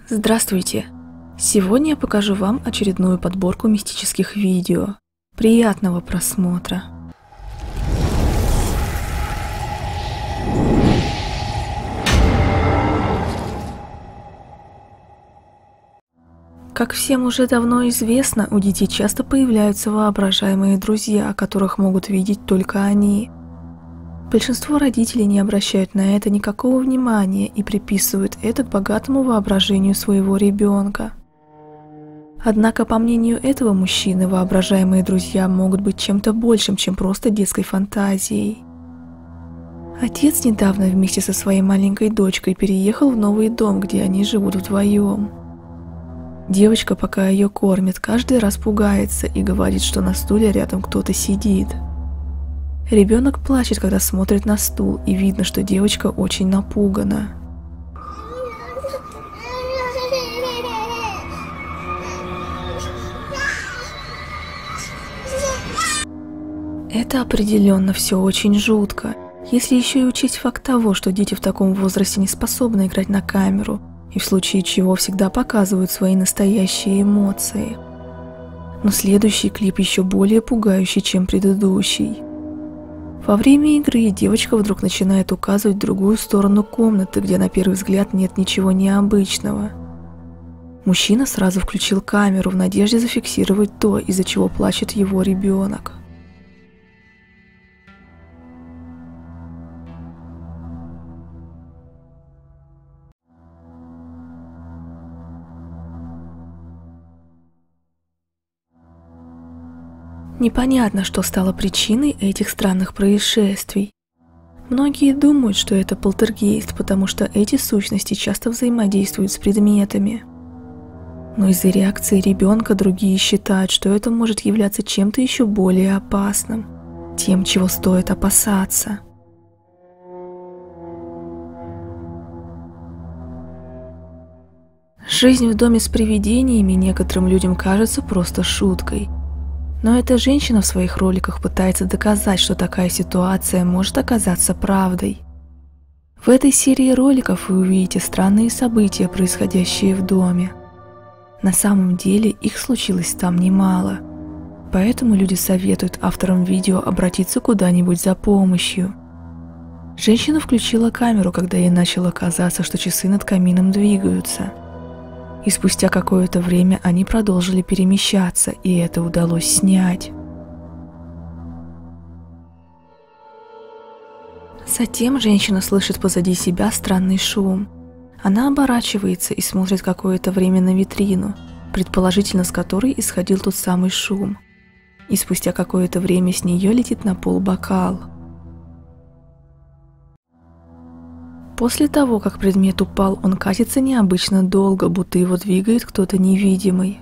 Здравствуйте! Сегодня я покажу вам очередную подборку мистических видео. Приятного просмотра! Как всем уже давно известно, у детей часто появляются воображаемые друзья, которых могут видеть только они. Большинство родителей не обращают на это никакого внимания и приписывают это к богатому воображению своего ребенка. Однако, по мнению этого мужчины, воображаемые друзья могут быть чем-то большим, чем просто детской фантазией. Отец недавно вместе со своей маленькой дочкой переехал в новый дом, где они живут вдвоем. Девочка, пока ее кормят, каждый раз пугается и говорит, что на стуле рядом кто-то сидит. Ребенок плачет, когда смотрит на стул, и видно, что девочка очень напугана. Это определенно все очень жутко, если еще и учесть факт того, что дети в таком возрасте не способны играть на камеру, и в случае чего всегда показывают свои настоящие эмоции. Но следующий клип еще более пугающий, чем предыдущий. Во время игры девочка вдруг начинает указывать в другую сторону комнаты, где на первый взгляд нет ничего необычного. Мужчина сразу включил камеру в надежде зафиксировать то, из-за чего плачет его ребенок. Непонятно, что стало причиной этих странных происшествий. Многие думают, что это полтергейст, потому что эти сущности часто взаимодействуют с предметами. Но из-за реакции ребенка другие считают, что это может являться чем-то еще более опасным, тем, чего стоит опасаться. Жизнь в доме с привидениями некоторым людям кажется просто шуткой. Но эта женщина в своих роликах пытается доказать, что такая ситуация может оказаться правдой. В этой серии роликов вы увидите странные события, происходящие в доме. На самом деле их случилось там немало, поэтому люди советуют авторам видео обратиться куда-нибудь за помощью. Женщина включила камеру, когда ей начало казаться, что часы над камином двигаются. И спустя какое-то время они продолжили перемещаться, и это удалось снять. Затем женщина слышит позади себя странный шум. Она оборачивается и смотрит какое-то время на витрину, предположительно с которой исходил тот самый шум. И спустя какое-то время с нее летит на пол бокал. После того, как предмет упал, он катится необычно долго, будто его двигает кто-то невидимый.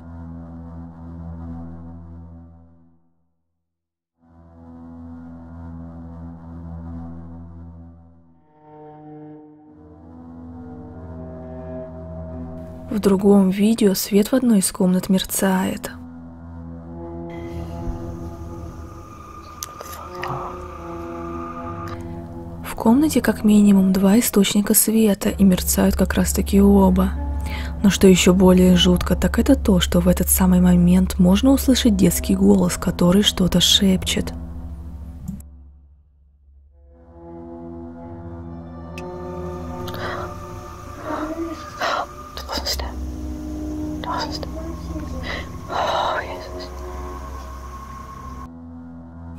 В другом видео свет в одной из комнат мерцает. В комнате как минимум два источника света, и мерцают как раз таки оба. Но что еще более жутко, так это то, что в этот самый момент можно услышать детский голос, который что-то шепчет.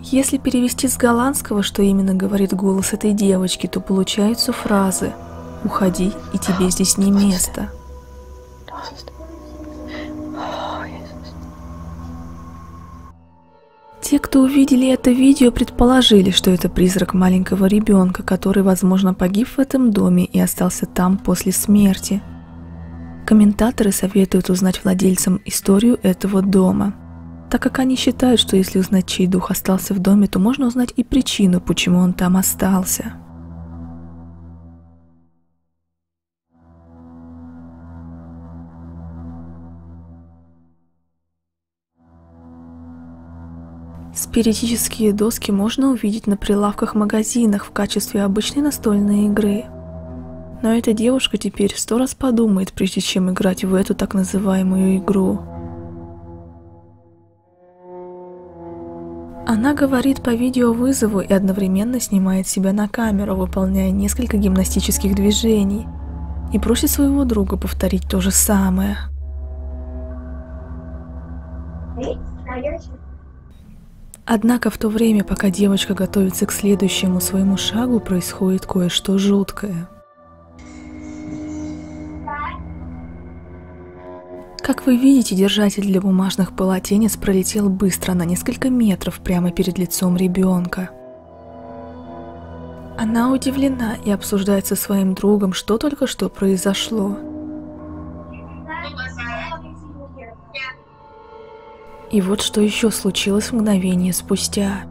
Если перевести с голландского, что именно говорит голос этой девочки, то получаются фразы «Уходи, и тебе здесь не место». Те, кто увидели это видео, предположили, что это призрак маленького ребенка, который, возможно, погиб в этом доме и остался там после смерти. Комментаторы советуют узнать владельцам историю этого дома, так как они считают, что если узнать, чей дух остался в доме, то можно узнать и причину, почему он там остался. Спиритические доски можно увидеть на прилавках магазинах в качестве обычной настольной игры. Но эта девушка теперь 100 раз подумает, прежде чем играть в эту так называемую игру. Она говорит по видеовызову и одновременно снимает себя на камеру, выполняя несколько гимнастических движений, и просит своего друга повторить то же самое. Однако в то время, пока девочка готовится к следующему своему шагу, происходит кое-что жуткое. Как вы видите, держатель для бумажных полотенец пролетел быстро на несколько метров прямо перед лицом ребенка. Она удивлена и обсуждает со своим другом, что только что произошло. И вот что еще случилось мгновение спустя.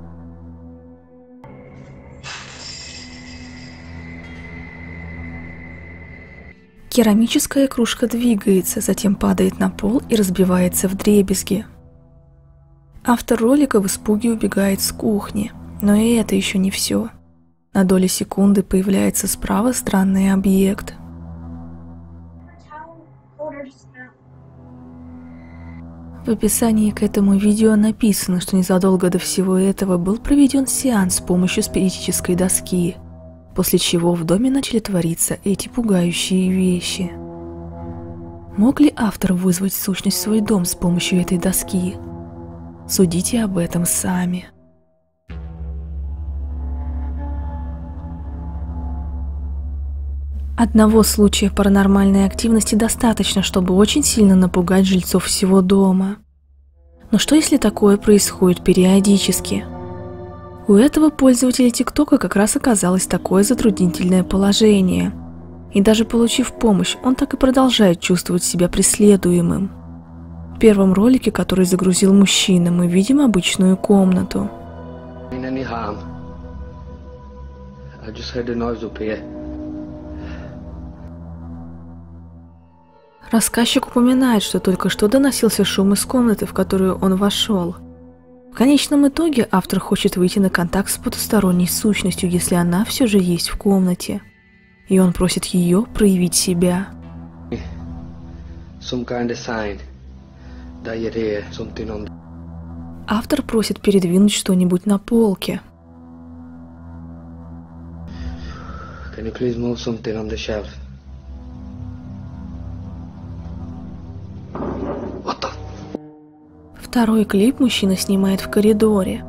Керамическая кружка двигается, затем падает на пол и разбивается вдребезги. Автор ролика в испуге убегает с кухни, но и это еще не все. На долю секунды появляется справа странный объект. В описании к этому видео написано, что незадолго до всего этого был проведен сеанс с помощью спиритической доски, после чего в доме начали твориться эти пугающие вещи. Мог ли автор вызвать сущность в свой дом с помощью этой доски? Судите об этом сами. Одного случая паранормальной активности достаточно, чтобы очень сильно напугать жильцов всего дома. Но что если такое происходит периодически? У этого пользователя ТикТока как раз оказалось такое затруднительное положение. И даже получив помощь, он так и продолжает чувствовать себя преследуемым. В первом ролике, который загрузил мужчина, мы видим обычную комнату. Рассказчик упоминает, что только что доносился шум из комнаты, в которую он вошел. В конечном итоге автор хочет выйти на контакт с потусторонней сущностью, если она все же есть в комнате. И он просит ее проявить себя. Автор просит передвинуть что-нибудь на полке. Второй клип мужчина снимает в коридоре,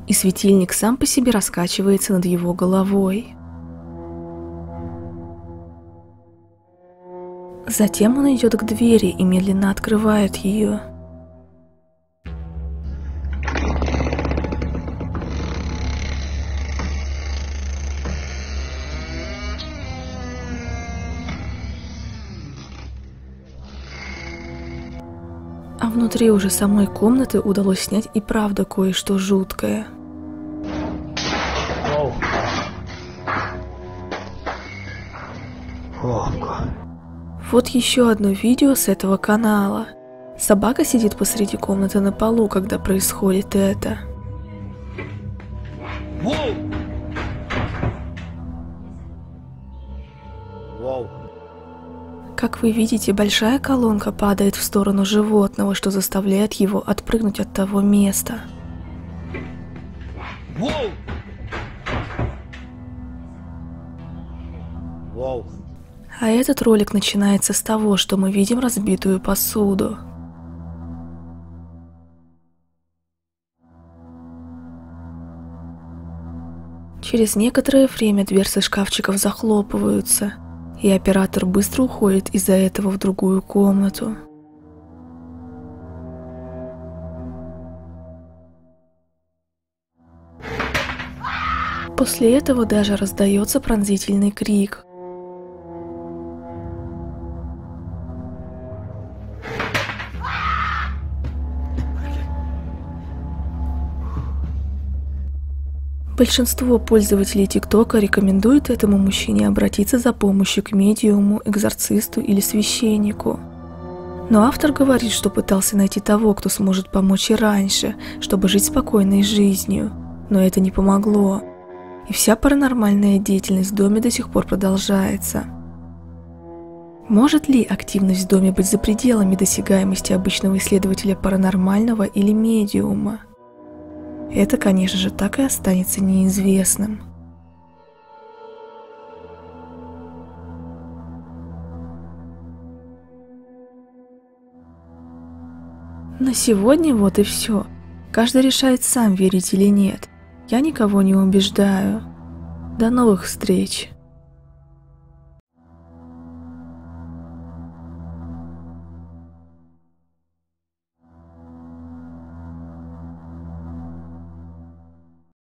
и светильник сам по себе раскачивается над его головой. Затем он идет к двери и медленно открывает ее. А внутри уже самой комнаты удалось снять и правда кое-что жуткое. Вот еще одно видео с этого канала. Собака сидит посреди комнаты на полу, когда происходит это. Как вы видите, большая колонка падает в сторону животного, что заставляет его отпрыгнуть от того места. А этот ролик начинается с того, что мы видим разбитую посуду. Через некоторое время дверцы шкафчиков захлопываются, и оператор быстро уходит из-за этого в другую комнату. После этого даже раздается пронзительный крик. Большинство пользователей ТикТока рекомендует этому мужчине обратиться за помощью к медиуму, экзорцисту или священнику. Но автор говорит, что пытался найти того, кто сможет помочь и раньше, чтобы жить спокойной жизнью. Но это не помогло. И вся паранормальная деятельность в доме до сих пор продолжается. Может ли активность в доме быть за пределами досягаемости обычного исследователя паранормального или медиума? Это, конечно же, так и останется неизвестным. На сегодня вот и все. Каждый решает сам, верить или нет. Я никого не убеждаю. До новых встреч!